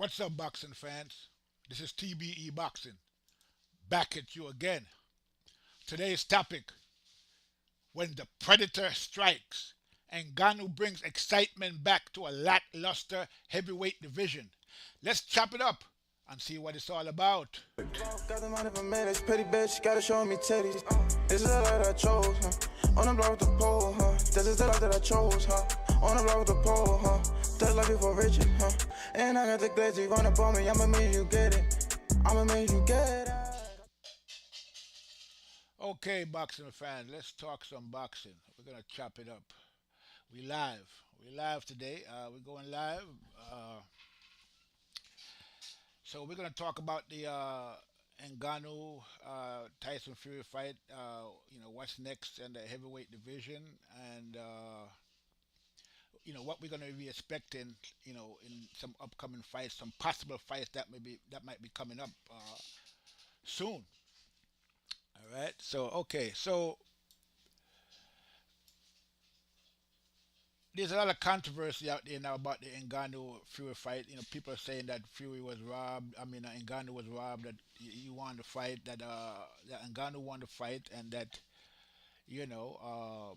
What's up, boxing fans? This is TBE Boxing, back at you again. Today's topic: when the predator strikes. Ngannou brings excitement back to a lackluster heavyweight division. Let's chop it up and see what it's all about. Got the money for minutes, pretty bitch, gotta show me titties. This is the life that I chose, huh? On the block with the pole, huh? This is the life that I chose, huh? On the block with the pole, huh? This life before Richie, huh? And I got the glitzy, run up on me, I'ma make you get it. I'ma make you get it. Okay, boxing fans, let's talk some boxing. We're gonna chop it up. We live. We live today. We're going live. Uh, so we're gonna talk about the Ngannou Tyson Fury fight. What's next in the heavyweight division, and what we're gonna be expecting. In some upcoming fights, some possible fights that might be coming up soon. All right. So okay. So there's a lot of controversy out there now about the Ngannou Fury fight. People are saying that Fury was robbed. I mean, Ngannou was robbed. That he won the fight. That Ngannou won the fight, and that you know uh,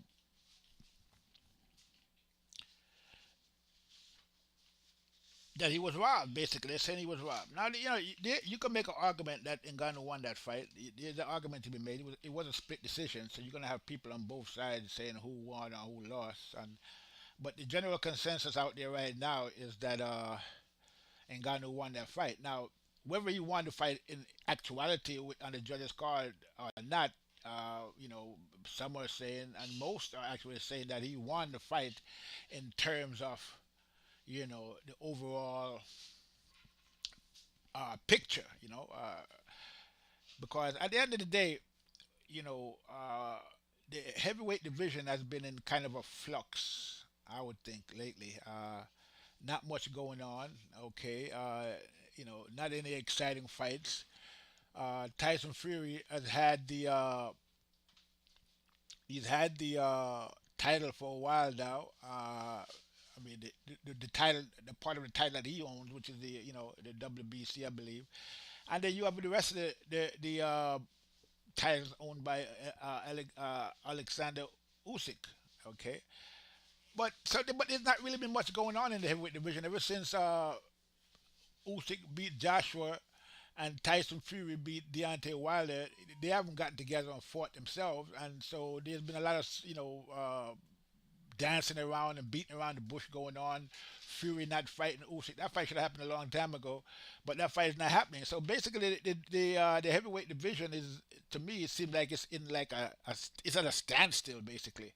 that he was robbed. Basically, they're saying he was robbed. Now, you can make an argument that Ngannou won that fight. There's an argument to be made. It was a split decision, so you're gonna have people on both sides saying who won or who lost. And but the general consensus out there right now is that Ngannou won that fight. Now, whether he won the fight in actuality on the judges' card or not, some are saying, and most are actually saying that he won the fight in terms of the overall picture. Because at the end of the day, the heavyweight division has been in kind of a flux. I would think lately. Not much going on. Okay, not any exciting fights. Tyson Fury has had the title for a while now. I mean, the title, the part of the title that he owns, which is the WBC, I believe, and then you have the rest of the titles owned by Alexander Usyk. Okay, but there's not really been much going on in the heavyweight division ever since Usyk beat Joshua and Tyson Fury beat Deontay Wilder. They haven't gotten together and fought themselves, and so there's been a lot of dancing around and beating around the bush going on. Fury not fighting Usyk. That fight should have happened a long time ago, but that fight is not happening. So basically, the heavyweight division is, to me, it seems like it's in like it's at a standstill basically.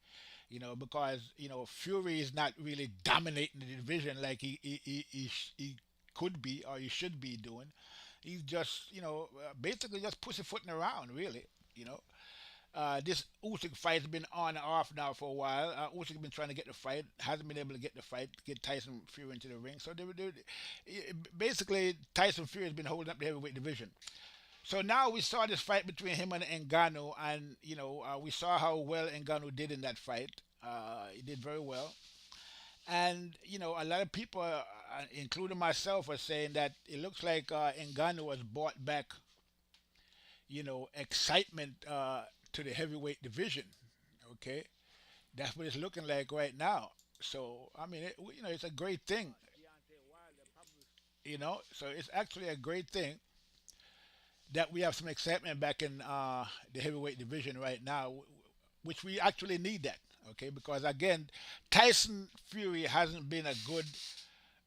Because Fury is not really dominating the division like he could be or he should be doing. He's just basically just pussyfooting around really. You know, this Usyk fight's been on and off now for a while. Usyk's been trying to get the fight, hasn't been able to get the fight, get Tyson Fury into the ring. So basically, Tyson Fury has been holding up the heavyweight division. So now we saw this fight between him and Ngannou, and we saw how well Ngannou did in that fight. He did very well, and a lot of people, including myself, are saying that it looks like Ngannou has brought back excitement to the heavyweight division. Okay, that's what it's looking like right now. So I mean, it's a great thing. So it's actually a great thing that we have some excitement back in the heavyweight division right now, which we actually need that. Okay, because again, Tyson Fury hasn't been a good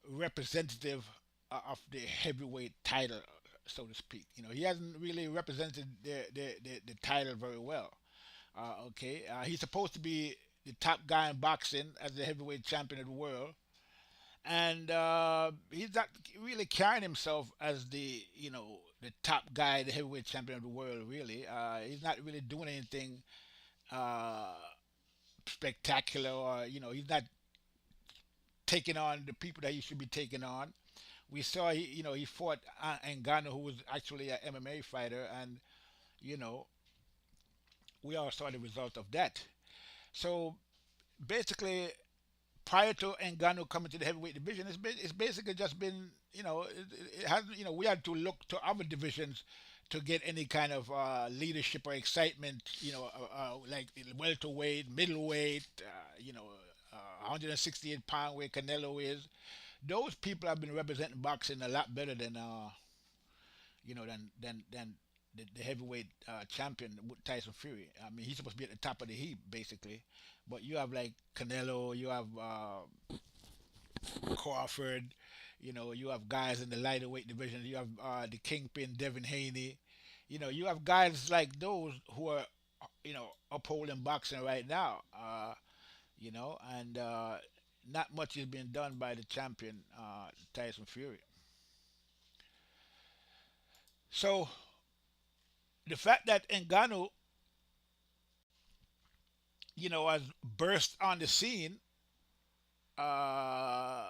representative of the heavyweight title, so to speak. He hasn't really represented the title very well. He's supposed to be the top guy in boxing as the heavyweight champion of the world, and he's not really carrying himself as the top guy, the heavyweight champion of the world. Really, he's not really doing anything uh, spectacular, or he's not taking on the people that he should be taking on. We saw he fought Ngannou, who was actually an MMA fighter, and you know we all saw the result of that. So basically, prior to Ngannou coming to the heavyweight division, it's basically just been, it hasn't, we had to look to other divisions to get any kind of leadership or excitement, like welterweight, middleweight, 168-pound where Canelo is. Those people have been representing boxing a lot better than the heavyweight champion Tyson Fury. I mean, he's supposed to be at the top of the heap basically, but you have like Canelo, you have Crawford, you have guys in the lighter weight division. You have the Kingpin Devin Haney. You have guys like those who are upholding boxing right now. And not much is being done by the champion Tyson Fury. So the fact that Ngannou, has burst on the scene, uh,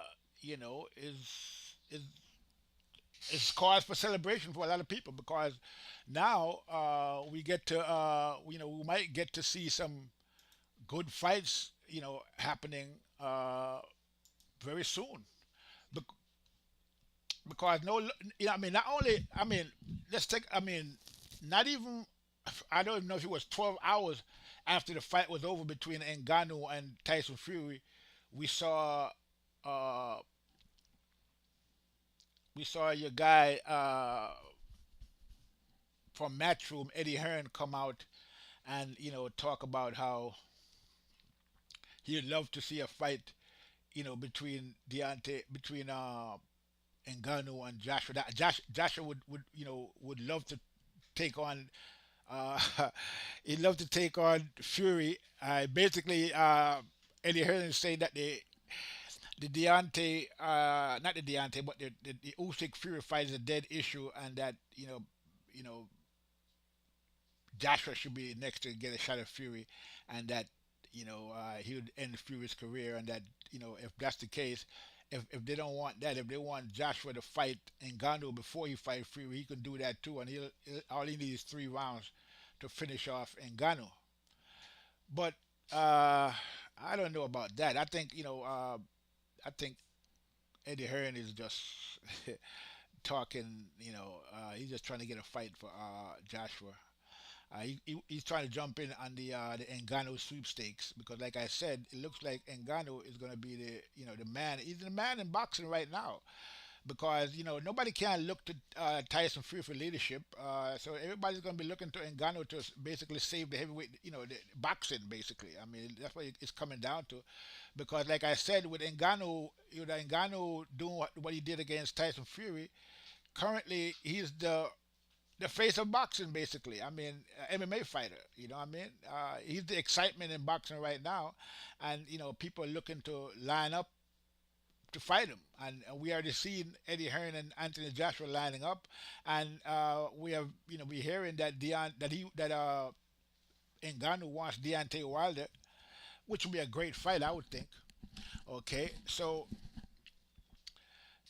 is is cause for celebration for a lot of people because now we get to, we might get to see some good fights, happening very soon. Bec- Because no, I mean, not only, I mean, let's take, I mean, not even, I don't even know if it was 12 hours after the fight was over between Ngannou and Tyson Fury, we saw, uh, your guy from Matchroom, Eddie Hearn, come out and talk about how he'd love to see a fight, between Ngannou and Joshua. Joshua would love to take on. Uh, he'd love to take on Fury. Basically, Eddie Hearn is saying that the Deontay, not the Deontay, but the Usyk Fury fight is a dead issue, and that you know Joshua should be next to get a shot at Fury, and that he would end Fury's career, and that if that's the case, if they don't want that, if they want Joshua to fight Ngannou before he fight Fury, he can do that too, and all he needs is 3 rounds to finish off Ngannou. But I don't know about that. I think Eddie Hearn is just talking. He's just trying to get a fight for Joshua. He's trying to jump in on the Ngannou sweepstakes because, like I said, it looks like Ngannou is going to be the man. He's the man in boxing right now because nobody can look to Tyson Fury for leadership. So everybody's going to be looking to Ngannou to basically save the heavyweight, the boxing basically. I mean, that's what it's coming down to, because like I said, with Ngannou, Ngannou doing what he did against Tyson Fury, currently he's the face of boxing, basically. I mean, MMA fighter. You know what I mean? He's the excitement in boxing right now, and people are looking to line up to fight him. And we already seen Eddie Hearn and Anthony Joshua lining up, and we have we hearing that Ngannou wants Deontay Wilder, which would be a great fight, I would think. Okay, so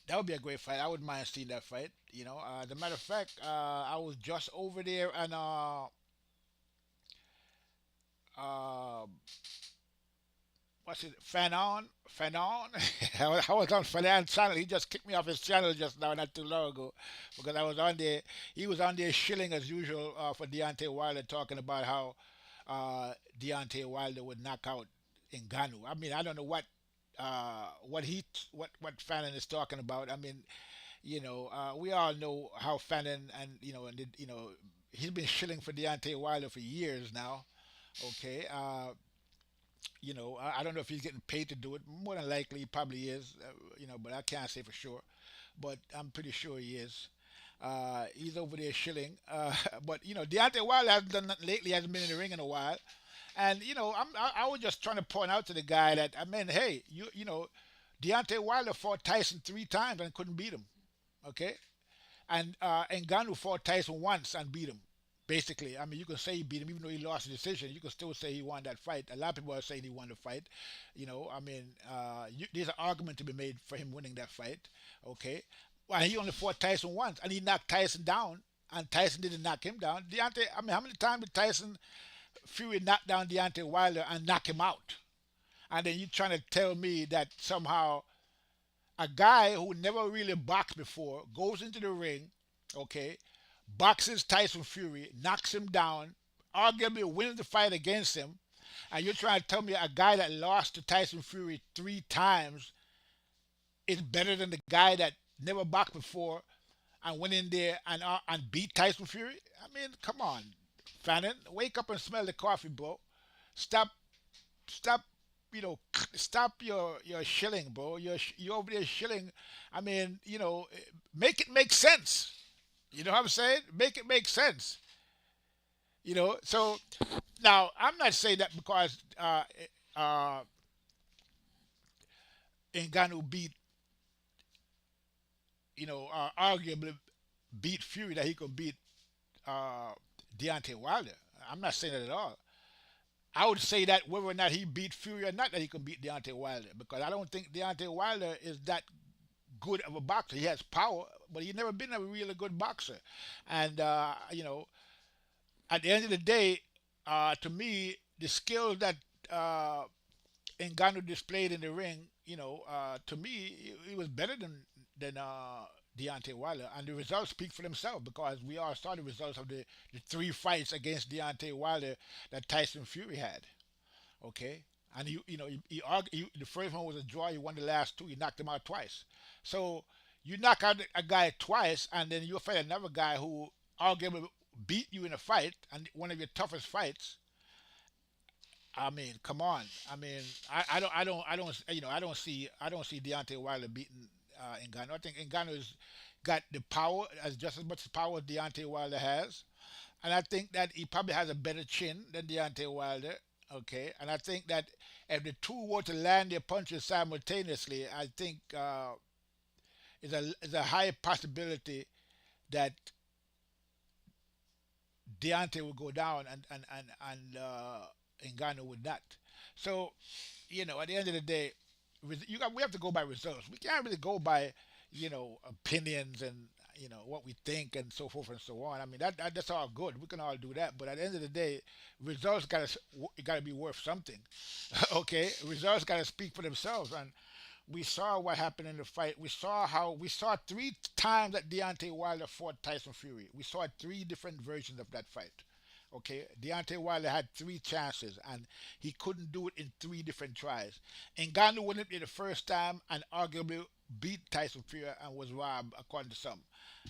that would be a great fight. I wouldn't mind seeing that fight. As a matter of fact, I was just over there and uh, what's it, Fanon. I was on Fanon channel. He just kicked me off his channel just now, not too long ago, because I was on there. He was on there shilling as usual for Deontay Wilder, talking about how Deontay Wilder would knock out Ngannou. I mean, I don't know what Fanon is talking about. I mean, we all know how Fannin and he's been shilling for Deontay Wilder for years now. Okay, I don't know if he's getting paid to do it. More than likely, he probably is. But I can't say for sure. But I'm pretty sure he is. He's over there shilling. But Deontay Wilder hasn't done nothing lately. Hasn't been in the ring in a while. And I was just trying to point out to the guy that, I mean, hey, Deontay Wilder fought Tyson 3 times and couldn't beat him. Okay, and Ngannou fought Tyson once and beat him. Basically, I mean, you can say he beat him even though he lost the decision. You can still say he won that fight. A lot of people are saying he won the fight. I mean, there's an argument to be made for him winning that fight. Okay, well, he only fought Tyson once, and he knocked Tyson down, and Tyson didn't knock him down. Deontay, I mean, how many times did Tyson Fury knock down Deontay Wilder and knock him out? and then you trying to tell me that somehow a guy who never really boxed before goes into the ring, okay, boxes Tyson Fury, knocks him down, arguably wins the fight against him, and you're trying to tell me a guy that lost to Tyson Fury 3 times is better than the guy that never boxed before and went in there and beat Tyson Fury? I mean, come on, Fannin, wake up and smell the coffee, bro. Stop, stop, stop your shilling, bro. You're over there shilling. I mean, make it make sense. You know what I'm saying? Make it make sense. So now I'm not saying that because uh, Ngannou beat, arguably beat Fury that he could beat uh, Deontay Wilder. I'm not saying that at all. I would say that whether or not he beat Fury or not, that he can beat Deontay Wilder, because I don't think Deontay Wilder is that good of a boxer. He has power, but he's never been a really good boxer. And at the end of the day, to me, the skills that Ngannou displayed in the ring, to me, he was better than Deontay Wilder, and the results speak for themselves because we all saw the results of the 3 fights against Deontay Wilder that Tyson Fury had. Okay, and the first one was a draw. He won the last 2. He knocked him out twice. So you knock out a guy twice, and then you fight another guy who arguably beat you in a fight and one of your toughest fights. I mean, come on. I mean, I don't see Deontay Wilder beating Ngannou. I think Ngannou's got the power, as just as much power as Deontay Wilder has, and I think that he probably has a better chin than Deontay Wilder. Okay, and I think that if the two were to land their punches simultaneously, I think is a high possibility that Deontay would go down and Ngannou would not. So, at the end of the day, we have to go by results. We can't really go by opinions and what we think and so forth and so on. I mean that's all good. We can all do that, but at the end of the day, results gotta be worth something. Okay, results gotta speak for themselves, and we saw what happened in the fight. We saw 3 times that Deontay Wilder fought Tyson Fury. We saw 3 different versions of that fight. Okay, Deontay Wilder had 3 chances and he couldn't do it in 3 different tries. Ngannou won it the first time and arguably beat Tyson Fury and was robbed, according to some.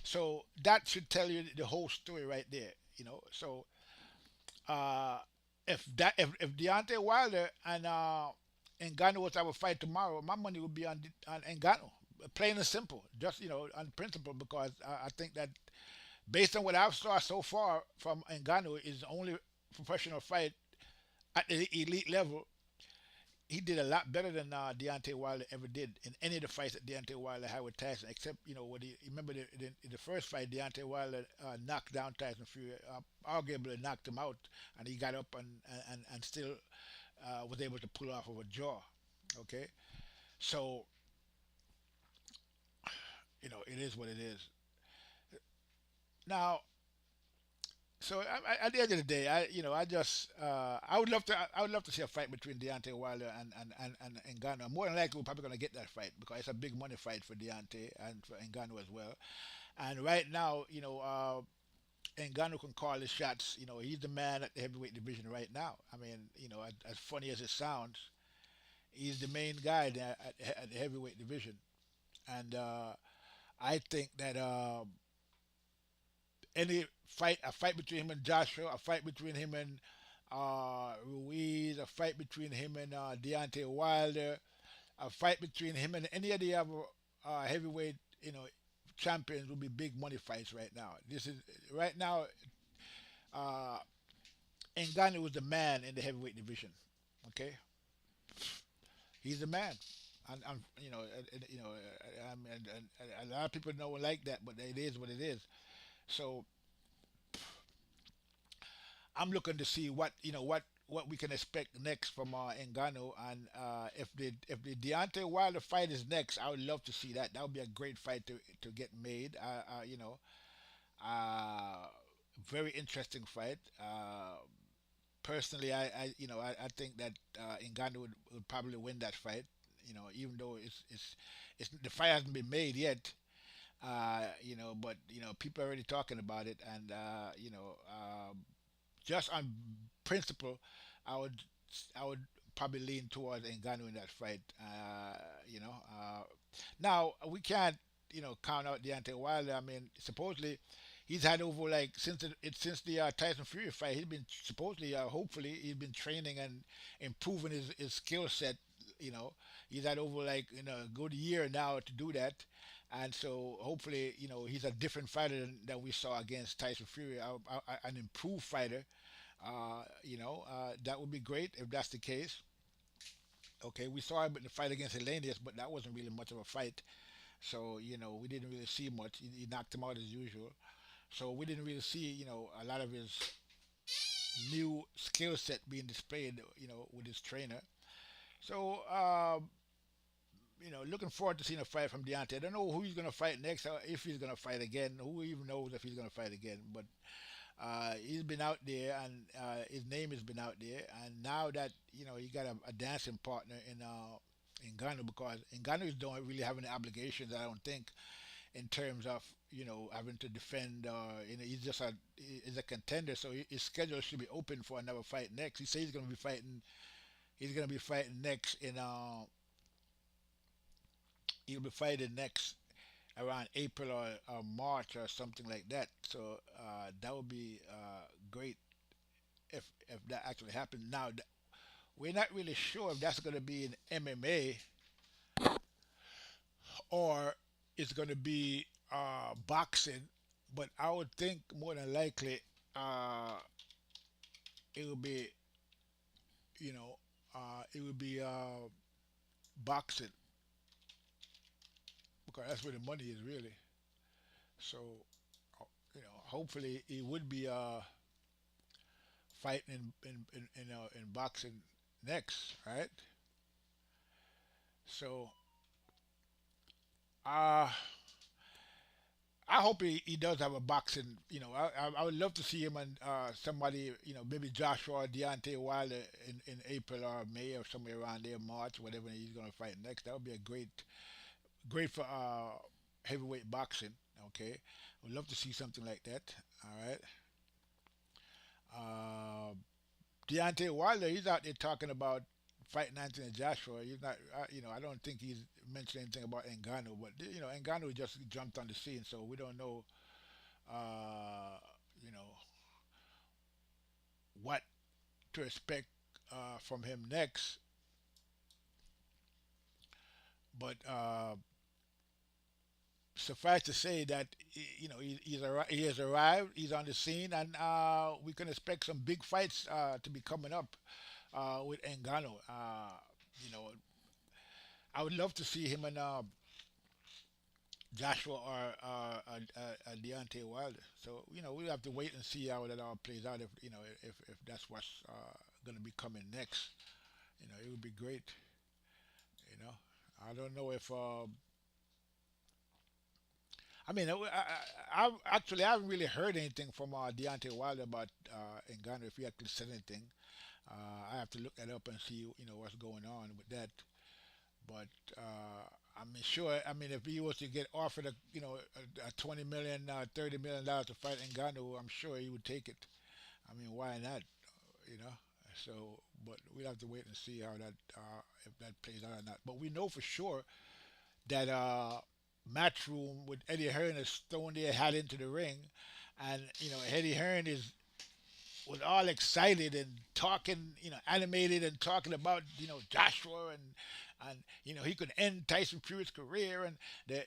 So that should tell you the whole story right there. So uh, if Deontay Wilder and Ngannou was to have a fight tomorrow, my money would be on Ngannou. Plain and simple, just on principle, because I think that based on what I've saw so far from Ngannou, is the only professional fight at the elite level. He did a lot better than Deontay Wilder ever did in any of the fights that Deontay Wilder had with Tyson, except when he remember the first fight Deontay Wilder knocked down Tyson Fury, arguably knocked him out, and he got up and still was able to pull off of a jaw. Okay, so it is what it is. Now, so at the end of the day, I would love to see a fight between Deontay Wilder and Ngannou. More than likely, we're probably going to get that fight because it's a big money fight for Deontay and for Ngannou as well. And right now, Ngannou can call his shots. He's the man at the heavyweight division right now. I mean, as funny as it sounds, he's the main guy there at the heavyweight division. And I think that a fight between him and Joshua, a fight between him and Ruiz, a fight between him and Deontay Wilder, a fight between him and any of the other heavyweight, champions will be big money fights right now. This is right now. Uh, Ngannou was the man in the heavyweight division. Okay, he's the man. And I mean, and a lot of people don't like that, but it is what it is. So I'm looking to see what we can expect next from Ngannou, and if the Deontay Wilder fight is next, I would love to see that. That would be a great fight to get made. Uh, very interesting fight. personally, I think that Ngannou would probably win that fight. Even though it's the fight hasn't been made yet. But people are already talking about it, and just on principle, I would I would probably lean towards Ngannou in that fight. Now we can't count out Deontay Wilder. I mean, supposedly he's had over like since the Tyson Fury fight, he's been supposedly hopefully he's been training and improving his skill set. You know, he's had over like a good year now to do that. And so hopefully, he's a different fighter than we saw against Tyson Fury, an improved fighter. That would be great if that's the case. Okay, we saw him in the fight against Hellenius, but that wasn't really much of a fight. So, we didn't really see much. He knocked him out as usual. So we didn't really see, a lot of his new skill set being displayed, with his trainer. So, looking forward to seeing a fight from Deontay. I don't know who he's going to fight next, or if he's going to fight again. Who even knows if he's going to fight again? But he's been out there, and his name has been out there. And now that he got a dancing partner in Ghana, because in Ghana don't really have any obligations. I don't think in terms of having to defend. He's a contender, so his schedule should be open for another fight next. He says he's going to be fighting. He's going to be fighting next in. He'll be fighting next around April or March or something like that. So that would be great if that actually happens. Now we're not really sure if that's going to be in MMA or it's going to be boxing, but I would think more than likely it will be you know it will be boxing because that's where the money is really. So hopefully it would be fighting in boxing next, right? So uh, I hope he does have a boxing. I would love to see him and somebody. Maybe Joshua or Deontay Wilder in April or May or somewhere around there, March, whatever he's going to fight next. That would be a great for heavyweight boxing. Okay, I would love to see something like that. All right. Uh, Deontay Wilder, he's out there talking about fighting Anthony Joshua. He's not, I don't think he's mentioned anything about Ngannou, but Ngannou just jumped on the scene, so we don't know, you know, what to expect from him next. But suffice to say that he has arrived, he's on the scene, and we can expect some big fights to be coming up with Ngannou. You know, I would love to see him and Joshua or Deontay Wilder. So we have to wait and see how that all plays out. If that's what's going to be coming next, it would be great. You know, I don't know if. I mean, I haven't really heard anything from Deontay Wilder about Ngannou. If he actually said anything, I have to look that up and see what's going on with that. But I mean, sure. I mean, if he was to get offered a 20 million, $30 million to fight Ngannou, I'm sure he would take it. I mean, why not? You know. So, but we'll have to wait and see how that if that plays out or not. But we know for sure that matchroom with Eddie Hearn is throwing their hat into the ring, and Eddie Hearn was all excited and talking, animated and talking about Joshua and he could end Tyson Fury's career and the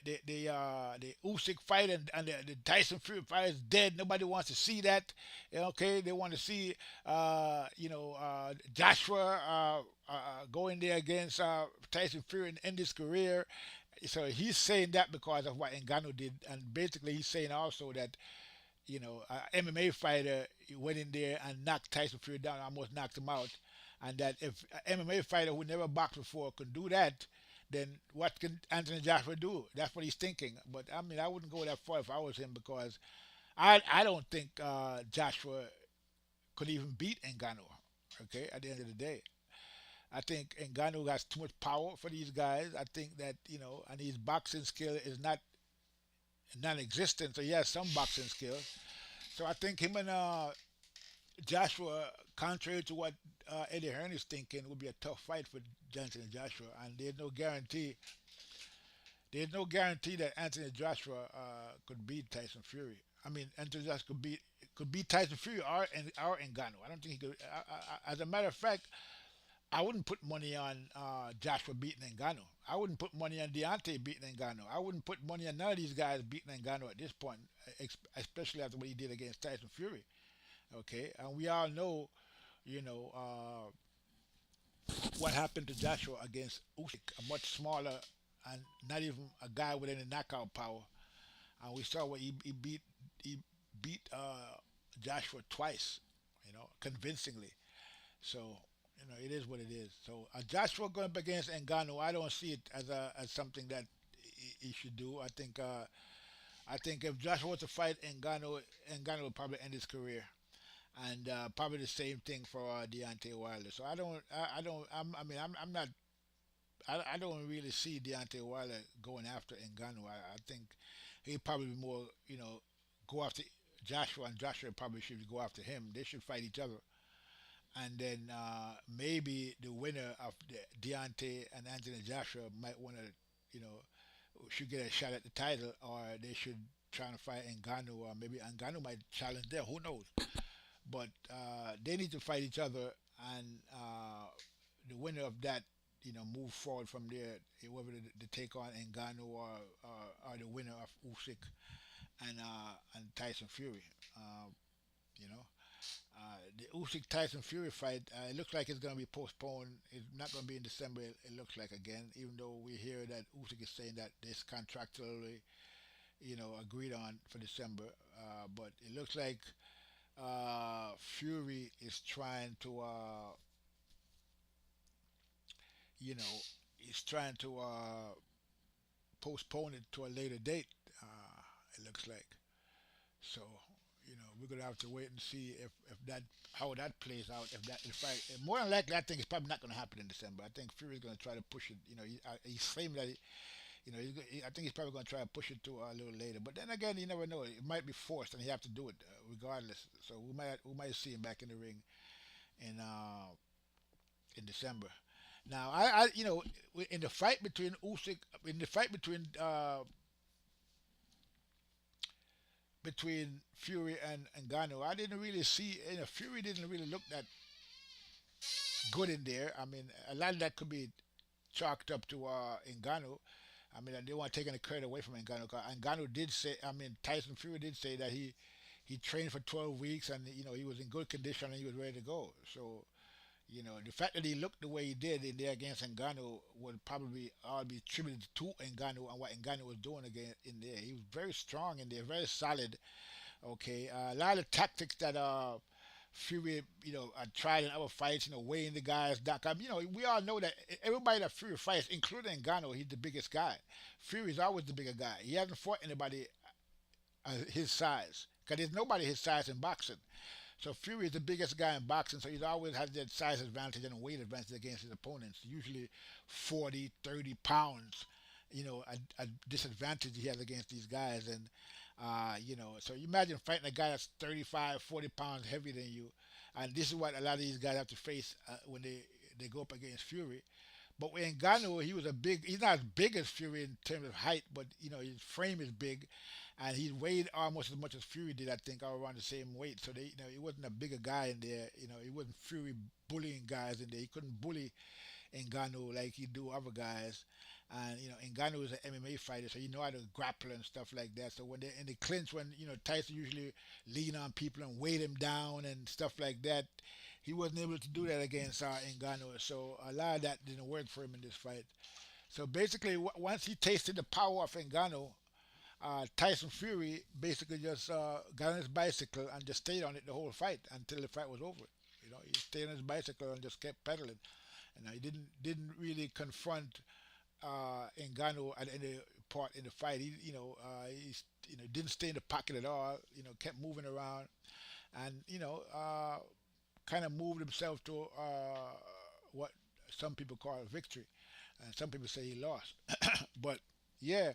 Usyk fight and the Tyson Fury fight is dead. Nobody wants to see that. Okay, they want to see Joshua go in there against Tyson Fury and end his career. So he's saying that because of what Ngannou did, and basically he's saying also that an MMA fighter went in there and knocked Tyson Fury down, almost knocked him out, and that if an MMA fighter who never boxed before could do that, then what can Anthony Joshua do? That's what he's thinking. But I mean, I wouldn't go that far if I was him because I don't think Joshua could even beat Ngannou. Okay, at the end of the day, I think Ngannou has too much power for these guys. I think that and his boxing skill is not non-existent. So he has some boxing skill. So I think him and Joshua, contrary to what Eddie Hearn is thinking, would be a tough fight for Johnson and Joshua. And there's no guarantee. There's no guarantee that Anthony Joshua could beat Tyson Fury. I mean, Anthony Joshua could beat Tyson Fury or Ngannou. I don't think he could. As a matter of fact, I wouldn't put money on Joshua beating Ngannou. I wouldn't put money on Deontay beating Ngannou. I wouldn't put money on none of these guys beating Ngannou at this point, especially after what he did against Tyson Fury. Okay, and we all know, you know, what happened to Joshua against Usyk, a much smaller and not even a guy with any knockout power. And we saw what he beat Joshua twice, convincingly. So it is what it is. So Joshua going up against Ngannou, I don't see it as something that he should do. I think if Joshua was to fight Ngannou would probably end his career, and probably the same thing for Deontay Wilder. So I'm not. I don't really see Deontay Wilder going after Ngannou. I think he'd probably be more, go after Joshua, and Joshua probably should go after him. They should fight each other, and then maybe the winner of the Deontay and Anthony Joshua might want to, should get a shot at the title, or they should try to fight Ngannou, or maybe Ngannou might challenge there. Who knows? But they need to fight each other, and the winner of that, move forward from there, whether they take on Ngannou or the winner of Usyk and Tyson Fury. You know, the Usyk Tyson Fury fight, it looks like it's going to be postponed. It's not going to be in December. It looks like again, even though we hear that Usyk is saying that this contractually, agreed on for December. But it looks like Fury is trying to, you know, he's trying to postpone it to a later date. It looks like. So, we're gonna have to wait and see if that how that plays out. If I more than likely, I think it's probably not gonna happen in December. I think Fury's gonna try to push it. He's claiming that. I think he's probably going to try to push it to a little later. But then again, you never know. It might be forced, and he have to do it regardless. So we might see him back in the ring in in December. Now, in the fight between Usyk, in the fight between Fury and Ngannou, I didn't really see. Fury didn't really look that good in there. I mean, a lot of that could be chalked up to Ngannou. I mean, I didn't want to take any credit away from Ngannou. 'Cause Ngannou did say, I mean, Tyson Fury did say that he trained for 12 weeks, and he was in good condition and he was ready to go. So, the fact that he looked the way he did in there against Ngannou would probably all be attributed to Ngannou and what Ngannou was doing again in there. He was very strong in there, very solid. Okay, a lot of tactics that Fury, tried in other fights, weighing the guys down. We all know that everybody that Fury fights, including Ngannou, he's the biggest guy. Fury's always the bigger guy. He hasn't fought anybody his size, because there's nobody his size in boxing. So Fury is the biggest guy in boxing, so he's always had that size advantage and weight advantage against his opponents. Usually 40, 30 pounds, a disadvantage he has against these guys. And so you imagine fighting a guy that's 35, 40 pounds heavier than you. And this is what a lot of these guys have to face when they go up against Fury. But with Ngannou, he's not as big as Fury in terms of height, but his frame is big, and he weighed almost as much as Fury did, I think, all around the same weight. So he wasn't a bigger guy in there. He wasn't Fury bullying guys in there. He couldn't bully Ngannou like he do other guys. And Ngannou is an MMA fighter, so he know how to grapple and stuff like that. So when they're in the clinch, when Tyson usually lean on people and weight him down and stuff like that, he wasn't able to do that against Ngannou. So a lot of that didn't work for him in this fight. So basically, once he tasted the power of Ngannou, Tyson Fury basically just got on his bicycle and just stayed on it the whole fight until the fight was over. He stayed on his bicycle and just kept pedaling. And he didn't really confront Ngannou at any part in the fight. He didn't stay in the pocket at all. Kept moving around, and kind of moved himself to what some people call a victory, and some people say he lost. But yeah,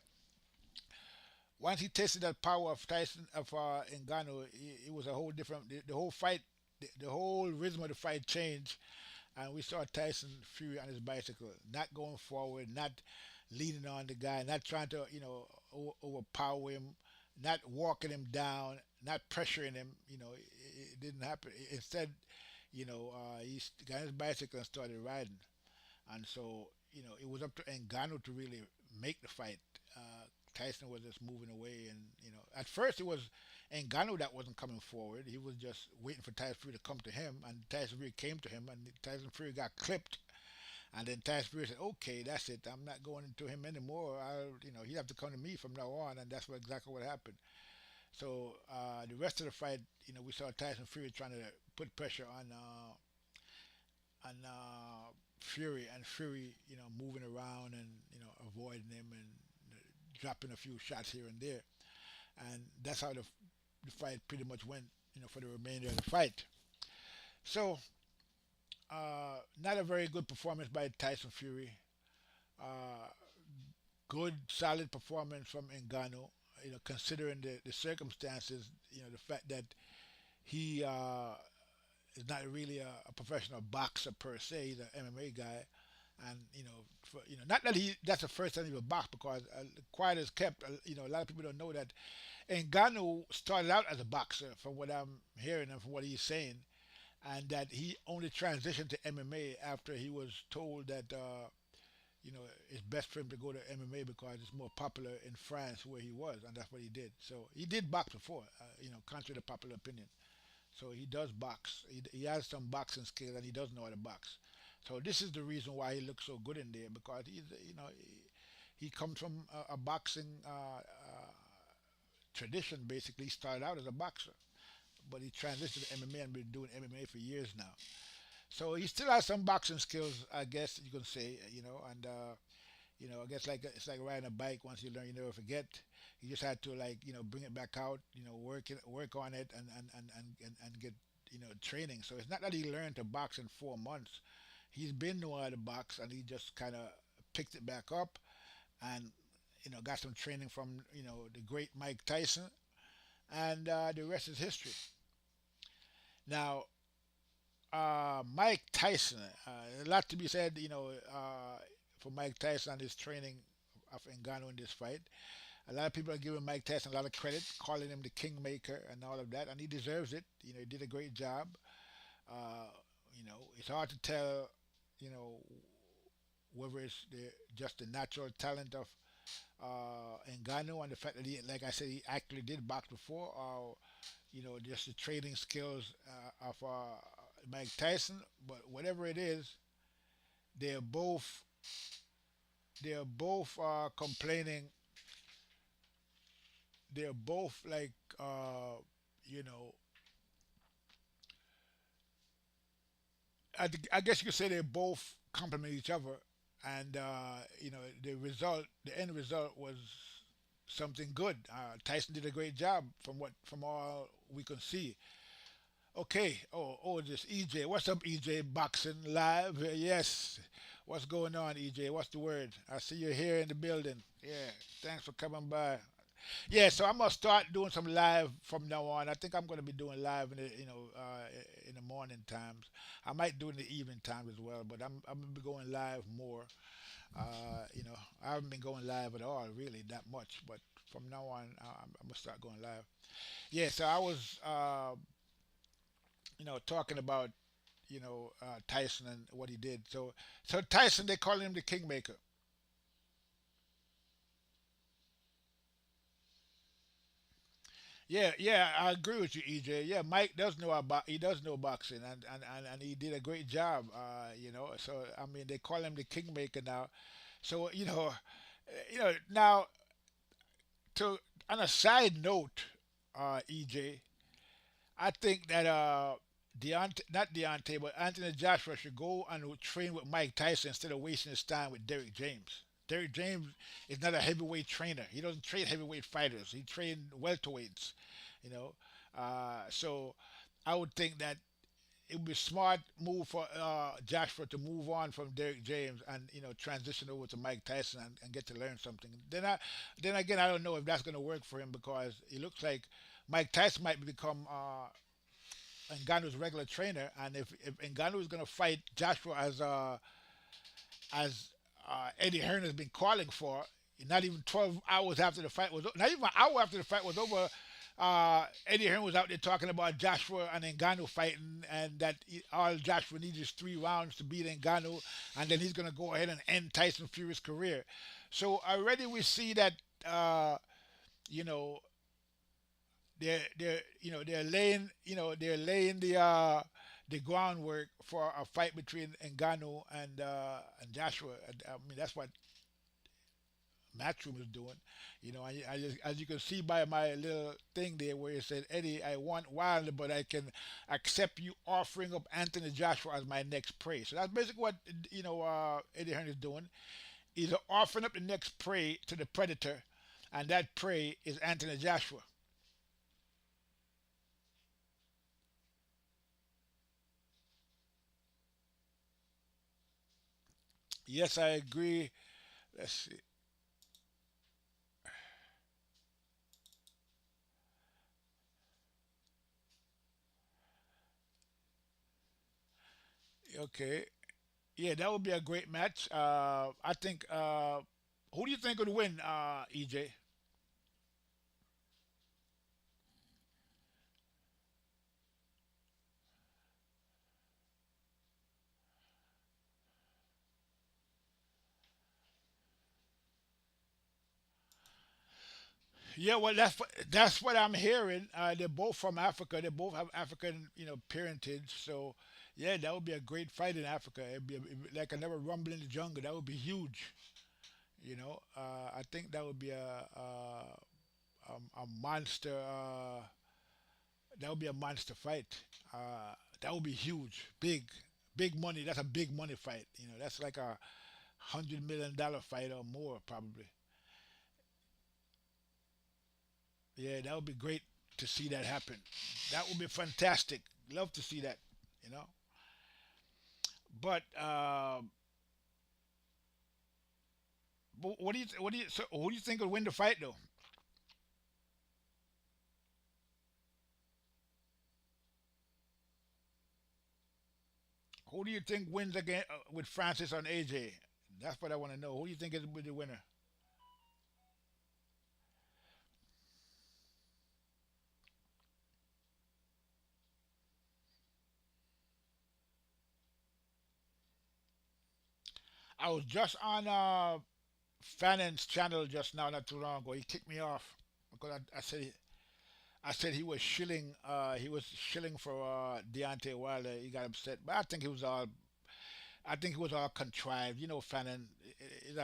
once he tasted that power of Tyson of Ngannou, it was a whole different. The whole fight, the whole rhythm of the fight changed, and we saw Tyson Fury on his bicycle, not going forward, not leaning on the guy, not trying to overpower him, not walking him down, not pressuring him. It didn't happen. Instead, he got his bicycle and started riding, and so it was up to Ngannou to really make the fight. Tyson was just moving away, and at first it was Ngannou that wasn't coming forward. He was just waiting for Tyson Fury to come to him, and Tyson Fury came to him, and Tyson Fury got clipped. And then Tyson Fury said, "Okay, that's it. I'm not going into him anymore. He have to come to me from now on." And that's exactly what happened. So the rest of the fight, we saw Tyson Fury trying to put pressure on Fury, and Fury, moving around and avoiding him and dropping a few shots here and there, and that's how the fight pretty much went, for the remainder of the fight. So, not a very good performance by Tyson Fury. Uh, Good, solid performance from Ngannou. Considering the circumstances, the fact that he is not really a professional boxer per se. He's an MMA guy, and not that that's the first time he was boxed, because quiet as kept. A lot of people don't know that Ngannou started out as a boxer, from what I'm hearing and from what he's saying, and that he only transitioned to MMA after he was told that it's best for him to go to MMA because it's more popular in France where he was, and that's what he did. So he did box before, contrary to popular opinion. So he does box. He has some boxing skills, and he does know how to box. So this is the reason why he looks so good in there, because he comes from a boxing tradition. Basically, he started out as a boxer, but he transitioned to MMA and been doing MMA for years now. So he still has some boxing skills, I guess you can say, and I guess like it's like riding a bike. Once you learn, you never forget. He just had to, like, bring it back out, work on it, and get training. So it's not that he learned to box in 4 months. He's been knowing how to box, and he just kind of picked it back up, and got some training from the great Mike Tyson, and the rest is history. Now, Mike Tyson, a lot to be said, for Mike Tyson and his training of Ngannou in this fight. A lot of people are giving Mike Tyson a lot of credit, calling him the kingmaker and all of that, and he deserves it. He did a great job. Uh, it's hard to tell, you know, whether it's just the natural talent of Ngannou and the fact that he, like I said, he actually did box before, or just the trading skills of Mike Tyson. But whatever it is, they're both they're both complaining. They're both like you know I guess you could say they both complement each other, and the end result was something good. Tyson did a great job from all we can see. Okay. Oh, this EJ. What's up, EJ? Boxing live. Yes. What's going on, EJ? What's the word? I see you're here in the building. Yeah. Thanks for coming by. Yeah. So I'm gonna start doing some live from now on. I think I'm gonna be doing live in the morning times. I might do it in the evening times as well, but I'm gonna be going live more. I haven't been going live at all, really, that much. But from now on, I'm gonna start going live. Yeah. So I was talking about Tyson and what he did. So Tyson, they call him the Kingmaker. Yeah, yeah, I agree with you, EJ. Yeah, Mike does know about he does know boxing, and he did a great job. So I mean, they call him the Kingmaker now. So now, to on a side note, EJ, I think that Deontay, not Deontay, but Anthony Joshua should go and train with Mike Tyson instead of wasting his time with Derrick James. Derrick James is not a heavyweight trainer. He doesn't train heavyweight fighters. He trains welterweights. You know, so I would think that it would be a smart move for Joshua to move on from Derek James and transition over to Mike Tyson and get to learn something. Then again, I don't know if that's going to work for him because it looks like Mike Tyson might become Ngannou's regular trainer, and if Ngannou is going to fight Joshua as Eddie Hearn has been calling for, not even 12 hours after the fight was, not even an hour after the fight was over, Eddie Hearn was out there talking about Joshua and Ngannou fighting, and that all Joshua needs is 3 rounds to beat Ngannou, and then he's going to go ahead and end Tyson Fury's career. So already we see that, you know, they're laying the groundwork for a fight between Ngannou and Joshua. I mean, that's what Matchroom is doing. I just, as you can see by my little thing there where it said, Eddie, I want Wilder, but I can accept you offering up Anthony Joshua as my next prey. So that's basically what Eddie Hearn is doing. He's offering up the next prey to the predator, and that prey is Anthony Joshua. Yes, I agree. Let's see. Okay. Yeah, that would be a great match. I think. Who do you think would win, EJ? Yeah, well, that's what I'm hearing. They're both from Africa. They both have African, parentage. So, yeah, that would be a great fight in Africa. It'd be like another rumble in the jungle. That would be huge. I think that would be a monster. That would be a monster fight. That would be huge, big money. That's a big money fight. That's like a $100 million fight or more probably. Yeah, that would be great to see that happen. That would be fantastic. Love to see that. You know. But so who do you think will win the fight though? Who do you think wins again with Francis on AJ? That's what I want to know. Who do you think is the winner? I was just on Fannon's channel just now, not too long ago. He kicked me off because I said he was shilling for Deontay Wilder. He got upset, but I think he was all contrived. Fannon,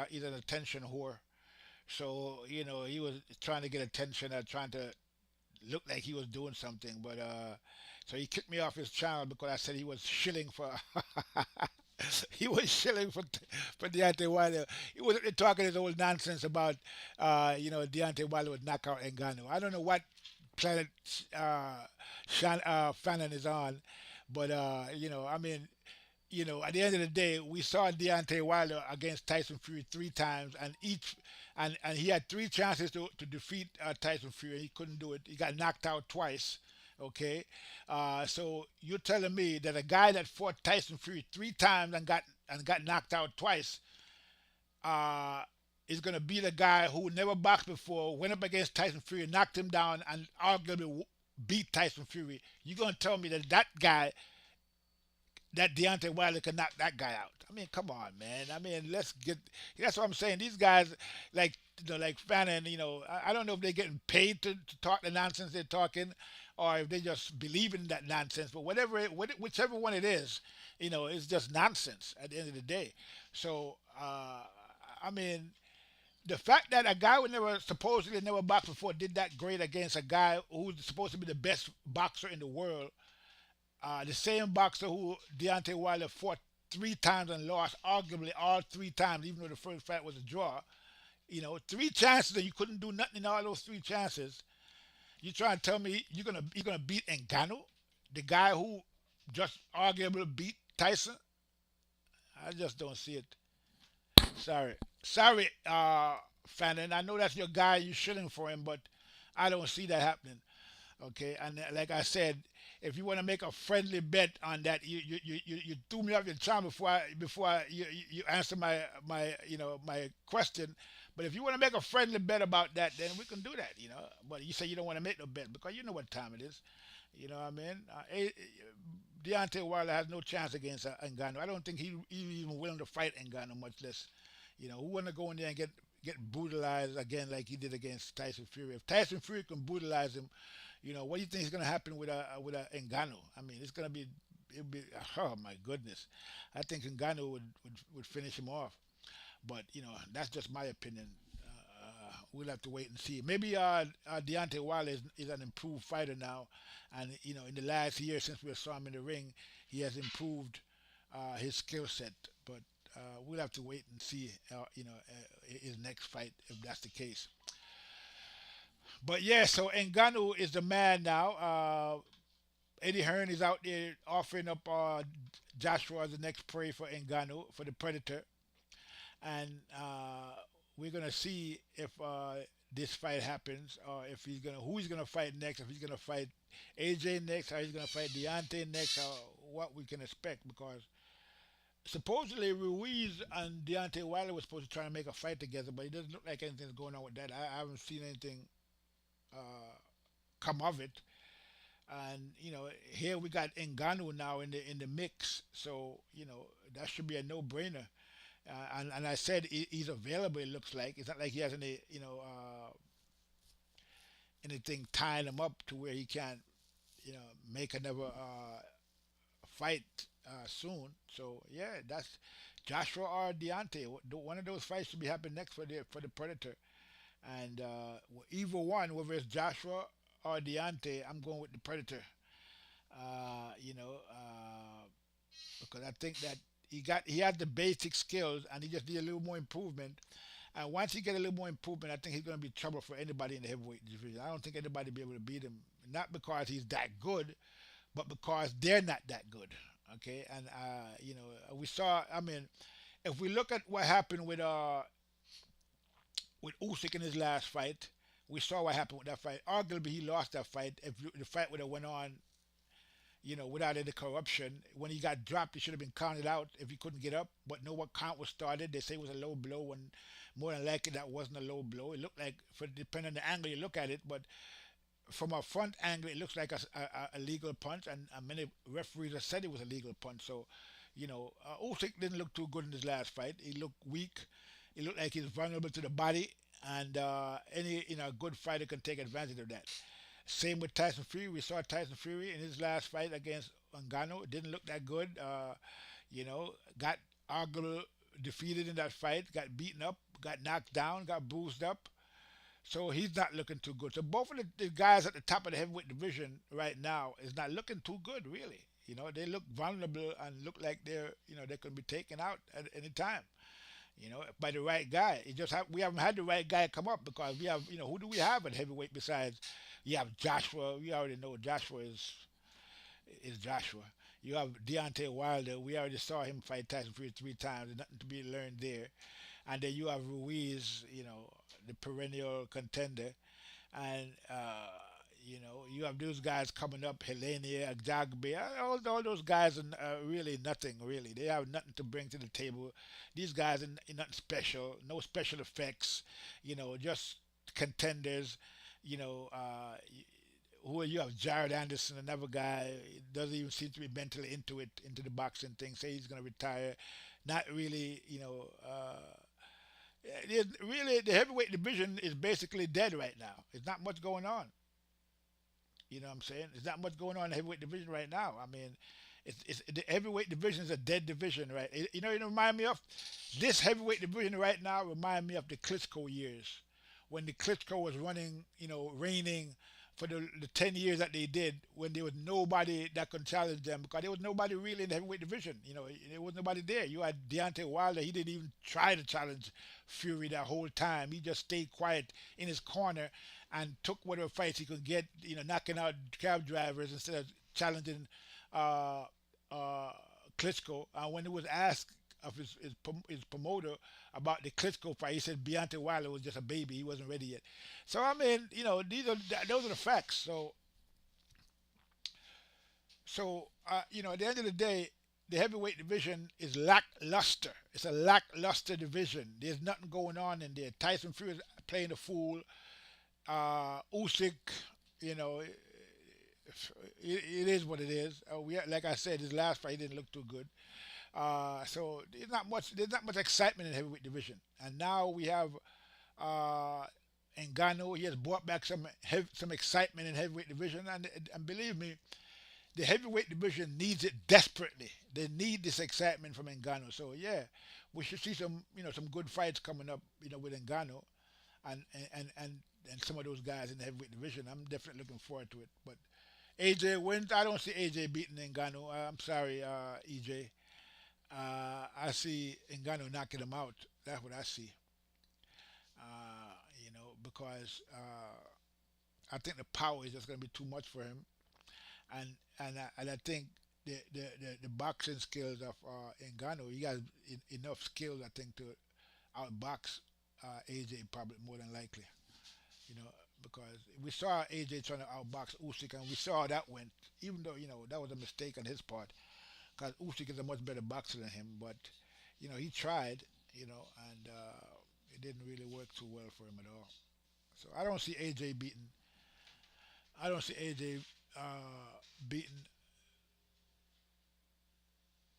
he's an attention whore. So he was trying to get attention, trying to look like he was doing something. But so he kicked me off his channel because I said he was shilling for. He was shilling for Deontay Wilder. He was talking his old nonsense about Deontay Wilder would knock out Ngannou. I don't know what planet Fannin is on, but I mean, at the end of the day, we saw Deontay Wilder against Tyson Fury 3 times, and he had 3 chances to defeat Tyson Fury. He couldn't do it. He got knocked out twice. Okay, so you're telling me that a guy that fought Tyson Fury 3 times and got knocked out twice uh, is gonna beat a guy who never boxed before, went up against Tyson Fury, knocked him down, and arguably beat Tyson Fury? You're gonna tell me that guy, that Deontay Wilder, can knock that guy out? I mean, come on, man. I mean, let's get. That's what I'm saying. These guys, like like Fannin, I don't know if they're getting paid to talk the nonsense they're talking, or if they just believe in that nonsense. But whichever one it is, it's just nonsense at the end of the day. So, I mean, the fact that a guy who never supposedly never boxed before did that great against a guy who's supposed to be the best boxer in the world, the same boxer who Deontay Wilder fought 3 times and lost, arguably all 3 times, even though the first fight was a draw. 3 chances and you couldn't do nothing in all those 3 chances. You trying to tell me you're gonna beat Ngannou, the guy who just arguably beat Tyson. I just don't see it. Sorry, sorry, Fannin. I know that's your guy. You shooting for him, but I don't see that happening. Okay, and like I said, if you want to make a friendly bet on that, you threw me off your charm you answer my my question. But if you want to make a friendly bet about that, then we can do that. But you say you don't want to make no bet because you know what time it is. You know what I mean? Deontay Wilder has no chance against Ngannou. I don't think he even willing to fight Ngannou, much less. Who want to go in there and get brutalized again like he did against Tyson Fury? If Tyson Fury can brutalize him, what do you think is going to happen with a Ngannou? I mean, it's going to be it'll be oh my goodness. I think Ngannou would finish him off. But that's just my opinion. We'll have to wait and see. Maybe Deontay Wilder is an improved fighter now, and in the last year since we saw him in the ring, he has improved his skill set. But we'll have to wait and see. His next fight if that's the case. But yeah, so Ngannou is the man now. Eddie Hearn is out there offering up Joshua as the next prey for Ngannou for the Predator, and we're gonna see if this fight happens, or if who he's gonna fight next. If he's gonna fight AJ next, or he's gonna fight Deontay next, or what we can expect. Because supposedly Ruiz and Deontay Wilder were supposed to try and make a fight together, but it doesn't look like anything's going on with that. I haven't seen anything uh, come of it. And here we got Ngannou now in the mix, so that should be a no-brainer. And I said he's available. It looks like it's not like he has any anything tying him up to where he can't make another fight soon. So yeah, that's Joshua or Deontay. One of those fights should be happening next for the Predator. And either one, whether it's Joshua or Deontay, I'm going with the Predator. Because I think that he had the basic skills and he just need a little more improvement. And once he get a little more improvement, I think he's going to be trouble for anybody in the heavyweight division. I don't think anybody will be able to beat him, not because he's that good, but because they're not that good. Okay, and we saw. I mean, if we look at what happened with Usyk in his last fight, we saw what happened with that fight. Arguably, he lost that fight. If the fight would have went on, without any corruption, when he got dropped, he should have been counted out if he couldn't get up. But no, what count was started. They say it was a low blow, when more than likely that wasn't a low blow. It looked like, for depending on the angle you look at it, but from a front angle, it looks like a legal punch, and many referees have said it was a legal punch. So, Usyk didn't look too good in his last fight. He looked weak. He looked like he's vulnerable to the body, and any good fighter can take advantage of that. Same with Tyson Fury. We saw Tyson Fury in his last fight against Ngannou. It didn't look that good. Got arguably defeated in that fight. Got beaten up. Got knocked down. Got bruised up. So he's not looking too good. So both of the guys at the top of the heavyweight division right now is not looking too good, really. They look vulnerable and look like they could be taken out at any time. By the right guy. We haven't had the right guy come up because we have, who do we have at heavyweight besides? You have Joshua. We already know Joshua is Joshua. You have Deontay Wilder. We already saw him fight Tyson Fury 3 times. There's nothing to be learned there. And then you have Ruiz, the perennial contender. And you have those guys coming up, Helenia, Jagbe, all those guys are really nothing, really. They have nothing to bring to the table. These guys are nothing special, no special effects, just contenders. Who you have Jared Anderson, another guy, doesn't even seem to be mentally into the boxing thing, say he's going to retire. Not really, really, the heavyweight division is basically dead right now. There's not much going on. You know what I'm saying? There's not much going on in the heavyweight division right now. I mean, it's the heavyweight division is a dead division, right? It remind me of this heavyweight division right now. Remind me of the Klitschko years, when the Klitschko was running, reigning for the 10 years that they did, when there was nobody that could challenge them, because there was nobody really in the heavyweight division. There was nobody there. You had Deontay Wilder. He didn't even try to challenge Fury that whole time. He just stayed quiet in his corner and took whatever fights he could get, knocking out cab drivers instead of challenging uh, Klitschko. When he was asked of his promoter about the Klitschko fight, he said Deontay Wilder was just a baby; he wasn't ready yet. So I mean, those are the facts. At the end of the day, the heavyweight division is lackluster. It's a lackluster division. There's nothing going on in there. Tyson Fury is playing the fool. Usyk, you know, it is what it is. Like I said, his last fight didn't look too good. So there's not much excitement in the heavyweight division. And now we have uh, Ngannou. He has brought back some excitement in heavyweight division, and believe me, the heavyweight division needs it desperately. They need this excitement from Ngannou. So yeah, we should see some good fights coming up, with Ngannou and and some of those guys in the heavyweight division. I'm definitely looking forward to it. But AJ wins. I don't see AJ beating Ngannou. I'm sorry, EJ. I see Ngannou knocking him out. That's what I see. Because I think the power is just going to be too much for him, and and I think the boxing skills of Ngannou, he has enough skills, I think, to outbox AJ probably more than likely. You know, because we saw AJ trying to outbox Usyk, and we saw how that went. Even though that was a mistake on his part, because Usyk is a much better boxer than him, but he tried, and it didn't really work too well for him at all. So I don't see AJ beating. I don't see AJ beating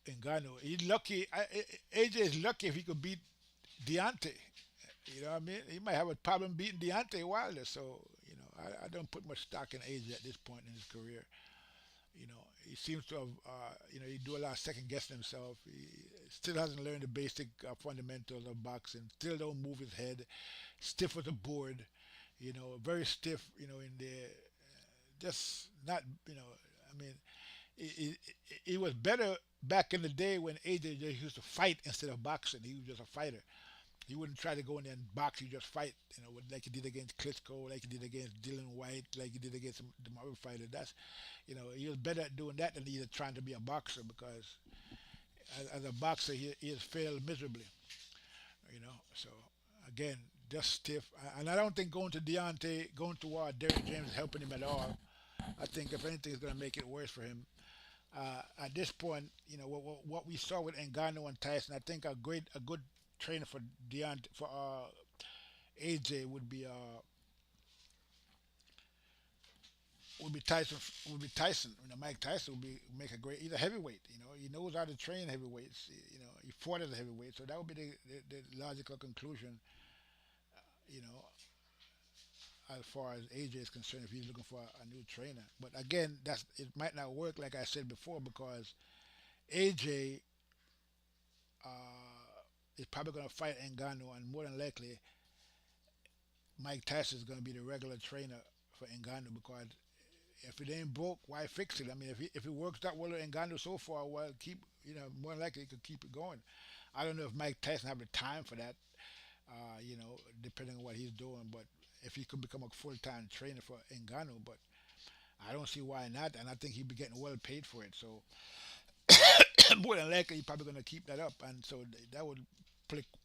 Ngannou. He's lucky. AJ is lucky if he could beat Deontay. You know what I mean? He might have a problem beating Deontay Wilder. So I don't put much stock in AJ at this point in his career. He seems to have, he do a lot of second guessing himself. He still hasn't learned the basic fundamentals of boxing. Still don't move his head. Stiff as a board. Very stiff. In there, just not. I mean, he was better back in the day when AJ just used to fight instead of boxing. He was just a fighter. He wouldn't try to go in there and box. He just fight, like he did against Klitschko, like he did against Dylan White, like he did against the other fighter. He was better at doing that than he is trying to be a boxer because as a boxer, he has failed miserably. So again, just stiff. And I don't think going to Derrick James is helping him at all. I think if anything, it's going to make it worse for him. At this point, what we saw with Ngannou and Tyson, I think a good trainer for AJ would be Tyson. Would be Tyson. Mike Tyson would be make a great. He's a heavyweight. He knows how to train heavyweights. He fought as a heavyweight, so that would be the logical conclusion. You know, as far as AJ is concerned, if he's looking for a new trainer. But again, it might not work like I said before because AJ is probably going to fight Ngannou, and more than likely, Mike Tyson is going to be the regular trainer for Ngannou because if it ain't broke, why fix it? I mean, if it works that well with Ngannou so far, well, more than likely, he could keep it going. I don't know if Mike Tyson have the time for that, depending on what he's doing, but if he could become a full-time trainer for Ngannou, but I don't see why not, and I think he'd be getting well paid for it. So more than likely, he's probably going to keep that up, and so that would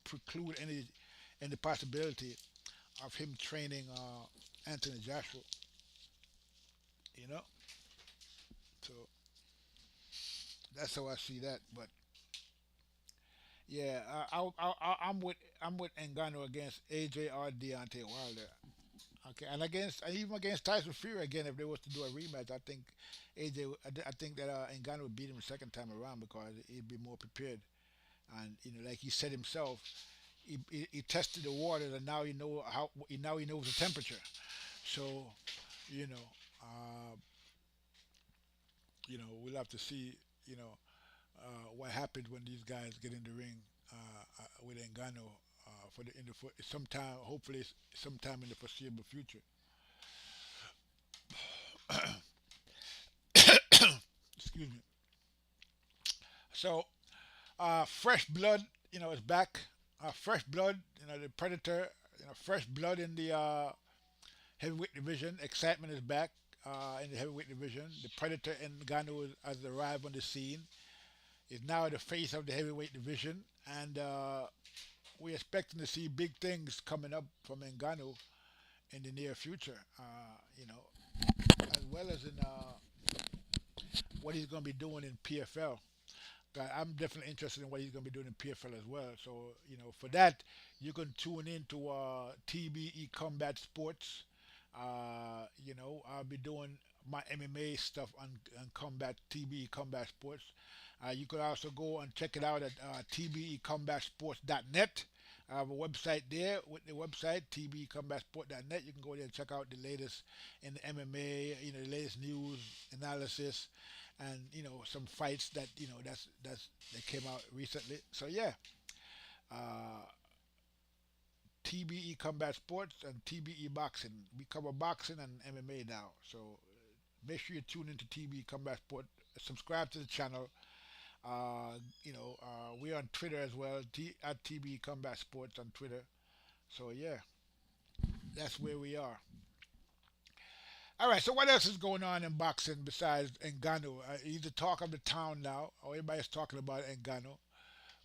preclude any possibility of him training Anthony Joshua. You know, so that's how I see that. But yeah, I'm with Ngannou against AJ or Deontay Wilder. Okay, and even against Tyson Fury again, if they was to do a rematch, I think I think that Ngannou would beat him the second time around because he'd be more prepared. And like he said himself, he tested the waters, and now he knows the temperature. So, you know, uh, we'll have to see, you know, what happens when these guys get in the ring with Ngannou for sometime, hopefully sometime in the foreseeable future. Excuse me. So, fresh blood, is back. Fresh blood, the Predator, fresh blood in the heavyweight division. Excitement is back. in the heavyweight division. The Predator Ngannou has arrived on the scene. Is now the face of the heavyweight division, and we're expecting to see big things coming up from Ngannou in the near future. As well as in what he's going to be doing in PFL. I'm definitely interested in what he's going to be doing in PFL as well. So, for that, you can tune in to TBE Combat Sports. I'll be doing my MMA stuff on Combat TBE Combat Sports. You could also go and check it out at tbecombatsports.net. I have a website there with the website tbecombatsport.net. You can go there and check out the latest in the MMA, the latest news, analysis, and some fights that that came out recently. So yeah, uh, TBE Combat Sports and TBE Boxing. We cover boxing and MMA now. So make sure you tune into TBE Combat Sport. Subscribe to the channel. We're on Twitter as well, at TBE Combat Sports on Twitter. So yeah, that's where we are. All right. So what else is going on in boxing besides Ngannou? He's the talk of the town now. Or everybody's talking about Ngannou.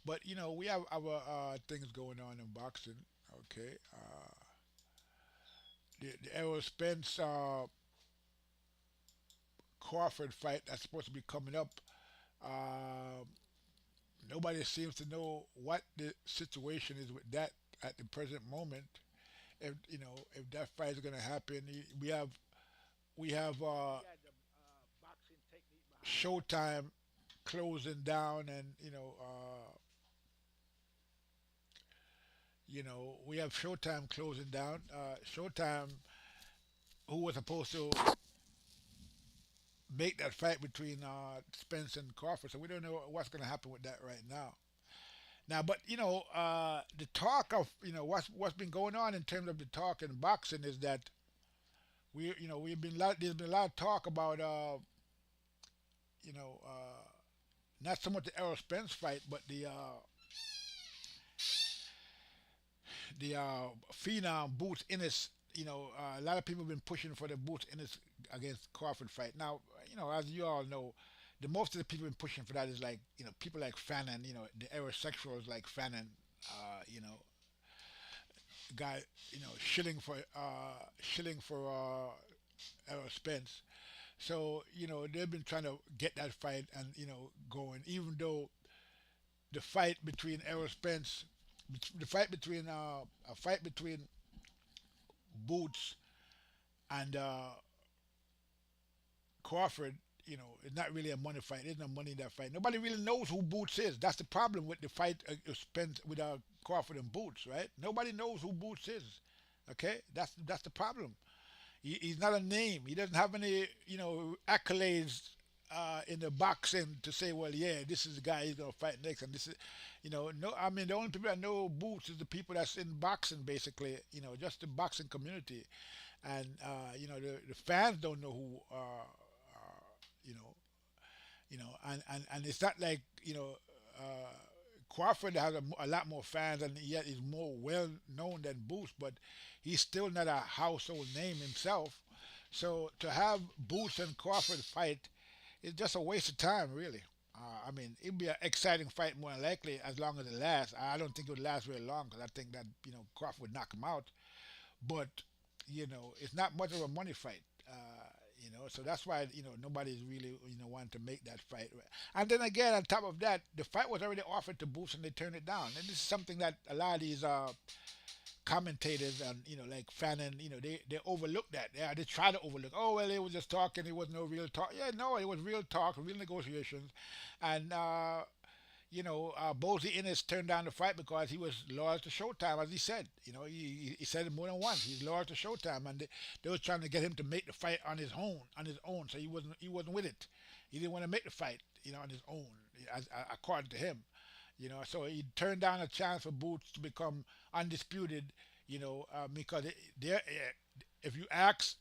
But we have other things going on in boxing. Okay. The Errol Spence Crawford fight that's supposed to be coming up. Uh, Nobody seems to know what the situation is with that at the present moment. If that fight is going to happen, we have Showtime closing down, and we have Showtime closing down. Showtime, who was supposed to make that fight between Spence and Crawford, so we don't know what's going to happen with that right now. Now, but the talk of what's been going on in terms of the talk in boxing is that there's been a lot of talk about you know not so much the Errol Spence fight, but the phenom Boots Ennis. A lot of people have been pushing for the Boots Ennis against Crawford fight. Now, as you all know, the most of the people been pushing for that is like people like Fannin. The aerosexuals like Fannin. Guy, shilling for Errol Spence. So they've been trying to get that fight and going, even though the fight between Errol Spence, the fight between a fight between Boots and Crawford, it's not really a money fight. There's no money in that fight. Nobody really knows who Boots is. That's the problem with the fight Spence with Crawford and Boots, right? Nobody knows who Boots is. Okay, that's the problem. He's not a name. He doesn't have any accolades in the boxing to say, well, yeah, this is the guy he's gonna fight next, and this is, no. I mean, the only people that know Boots is the people that's in boxing, basically. Just the boxing community, and the fans don't know who. You know, and it's not like Crawford has a lot more fans, and yet is more well known than Boots, but he's still not a household name himself. So to have Boots and Crawford fight is just a waste of time, really. I mean, it'd be an exciting fight more than likely as long as it lasts. I don't think it would last very long because I think that Crawford would knock him out. But it's not much of a money fight. So that's why nobody's really wanting to make that fight. And then again, on top of that, the fight was already offered to Boots and they turned it down. And this is something that a lot of these commentators and like Fannin, they overlook that. They try to overlook. Oh well, they were just talking. It was no real talk. Yeah, no, it was real talk, real negotiations, and Bozy Innes turned down the fight because he was loyal to Showtime, as he said. He said it more than once. He's loyal to Showtime, and they were trying to get him to make the fight on his own. So he wasn't with it. He didn't want to make the fight, on his own, according to him. So he turned down a chance for Boots to become undisputed. Because if you ask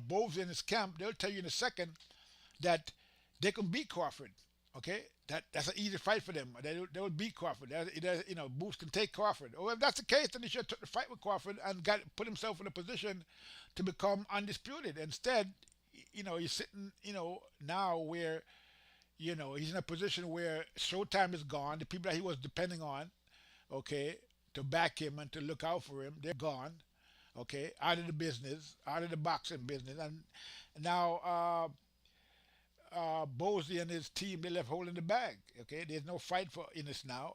both in his camp, they'll tell you in a second that they can beat Crawford. Okay, that's an easy fight for them. They will beat Crawford. Boots can take Crawford. Or if that's the case, then he should have took the fight with Crawford and got put himself in a position to become undisputed. Instead, he's sitting, now where he's in a position where Showtime is gone. The people that he was depending on, okay, to back him and to look out for him, they're gone. Okay, out of the business, out of the boxing business, and now Bosley and his team they left holding the bag. Okay, there's no fight for in this now.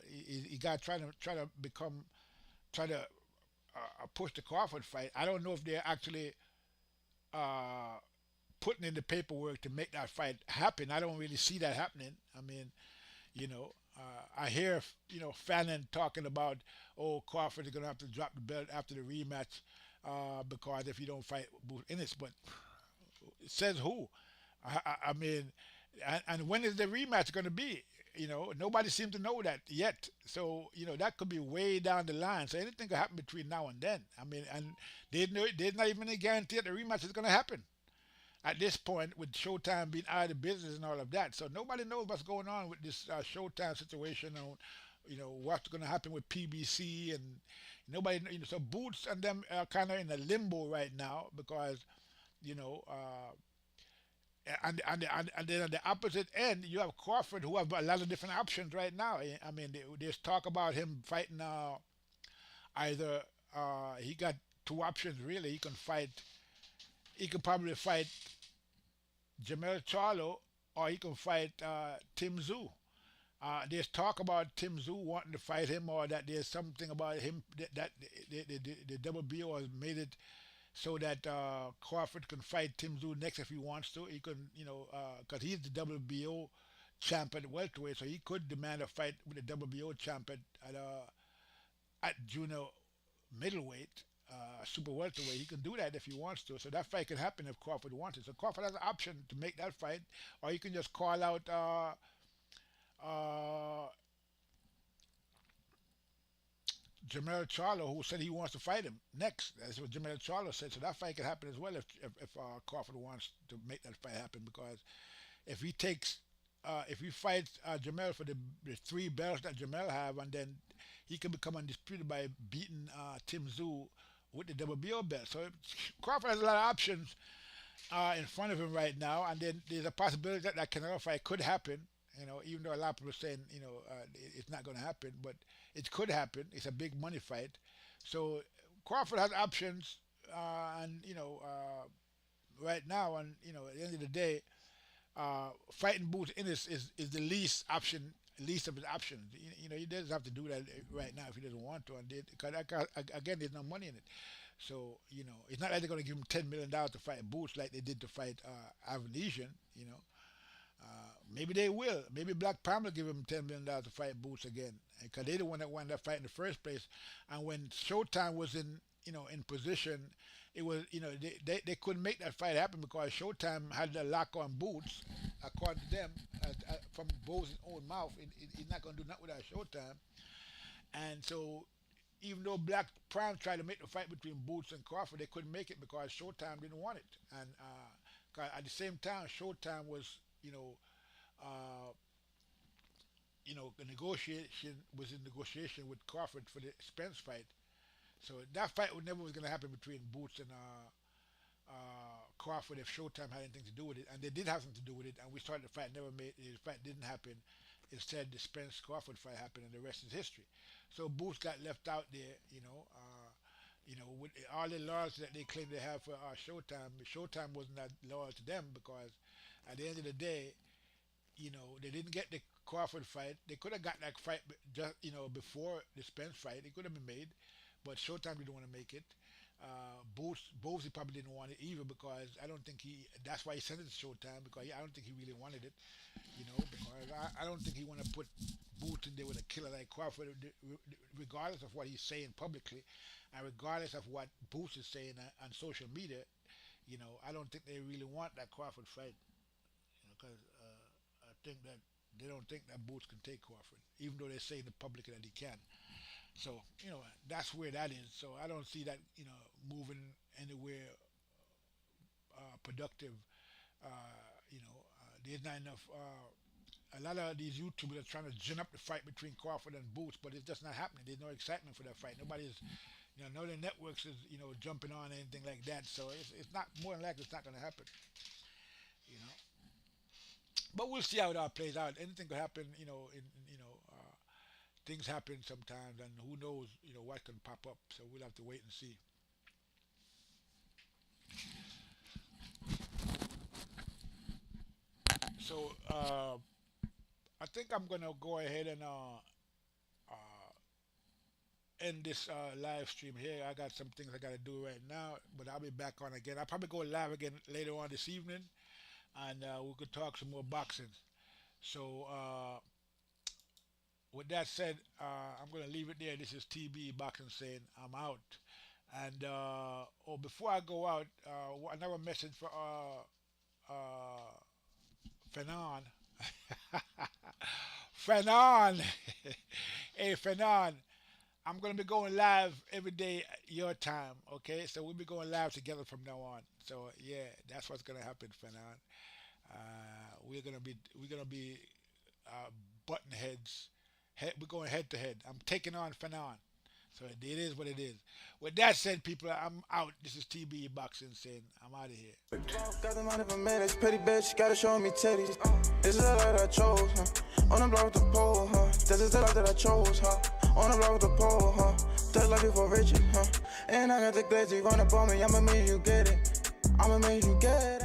He got try to become try to push the Crawford fight. I don't know if they're actually uh, putting in the paperwork to make that fight happen. I don't really see that happening. I mean, I hear Fannin talking about, oh, Crawford is gonna have to drop the belt after the rematch because if you don't fight Booth Ennis, but it says who? I mean, and when is the rematch going to be? Nobody seems to know that yet. So that could be way down the line. So anything could happen between now and then. I mean, and there's not even a guarantee that the rematch is going to happen at this point with Showtime being out of the business and all of that. So nobody knows what's going on with this Showtime situation on, what's going to happen with PBC and nobody. So Boots and them are kind of in a limbo right now because you know. And then on the opposite end, you have Crawford, who have a lot of different options right now. I mean, there's talk about him fighting either he got two options really. He can probably fight Jamel Charlo, or he can fight Tim Tszyu. There's talk about Tim Tszyu wanting to fight him, or that there's something about him that the WBO has made it so that Crawford can fight Tim Tszyu next if he wants to. He can, because he's the WBO champ at welterweight, so he could demand a fight with the WBO champ at junior middleweight, super welterweight. He can do that if he wants to. So that fight can happen if Crawford wants it. So Crawford has an option to make that fight, or he can just call out uh, Jamel Charlo, who said he wants to fight him next. That's what Jamel Charlo said. So that fight could happen as well if Crawford wants to make that fight happen. Because if he takes, if he fights Jamel for the three belts that Jamel have, and then he can become undisputed by beating Tim Tszyu with the WBO belt. So Crawford has a lot of options in front of him right now, and then there's a possibility that that Canelo fight could happen. Even though a lot of people are saying, it's not going to happen, but it could happen. It's a big money fight. So Crawford has options, and right now, and at the end of the day, fighting Boots Ennis is the least of his options. He doesn't have to do that right now if he doesn't want to, and because again, there's no money in it. So it's not like they're going to give him $10 million to fight Boots like they did to fight Avenesian. Maybe they will. Maybe Black Palmer give him $10 million to fight Boots again, because they the one that won that fight in the first place. And when Showtime was in position, it was they couldn't make that fight happen because Showtime had the lock on Boots, according to them, from Bo's own mouth. He's not gonna do nothing without Showtime. And so, even though Black Prime tried to make the fight between Boots and Crawford, they couldn't make it because Showtime didn't want it. And 'cause at the same time, Showtime was uh, the negotiation was in negotiation with Crawford for the Spence fight. So that fight would never was going to happen between Boots and Crawford if Showtime had anything to do with it, and they did have something to do with it. And we started the fight, never made the fight didn't happen. Instead, the Spence Crawford fight happened, and the rest is history. So Boots got left out there, with all the loyalty that they claim they have for Showtime. Showtime wasn't that loyal to them because at the end of the day, they didn't get the Crawford fight. They could have got that fight just before the Spence fight. It could have been made, but Showtime didn't want to make it. Boots he probably didn't want it either because I don't think he. That's why he sent it to Showtime because I don't think he really wanted it. Because I don't think he want to put Boots in there with a killer like Crawford, regardless of what he's saying publicly, and regardless of what Boots is saying on social media. I don't think they really want that Crawford fight. Because I think that they don't think that Boots can take Crawford, even though they say in the public that he can. So that's where that is. So I don't see that moving anywhere productive. There's not enough. a lot of these YouTubers are trying to gin up the fight between Crawford and Boots, but it's just not happening. There's no excitement for that fight. Nobody's, no other networks is, jumping on anything like that. So it's not, more than likely it's not going to happen. You know, but we'll see how it all plays out. Anything could happen. Things happen sometimes, and who knows, what can pop up. So we'll have to wait and see. So I think I'm gonna go ahead and end this live stream here. I got some things I gotta do right now, but I'll be back on again. I'll probably go live again later on this evening, and we could talk some more boxing. So with that said, I'm gonna leave it there. This is TB Boxing saying I'm out. And before I go out, another message for Fanon. Fanon. Hey, Fanon. I'm gonna be going live every day your time. Okay, so we'll be going live together from now on. So yeah, that's what's gonna happen, Fanon. We're gonna be button heads. We're going head to head. I'm taking on Fanon. So it is what it is. With that said, people, I'm out. This is TB Boxing saying I'm out of here. Got the money for minutes, pretty bitch, gotta show me titties. This is the life that I chose, huh? On the block with the pole, huh? This is the life that I chose, huh? On the block with the pole, huh? That's life before Richard, huh? And I got the glitzy run up on me, I'ma make you get it. I'ma make you get it.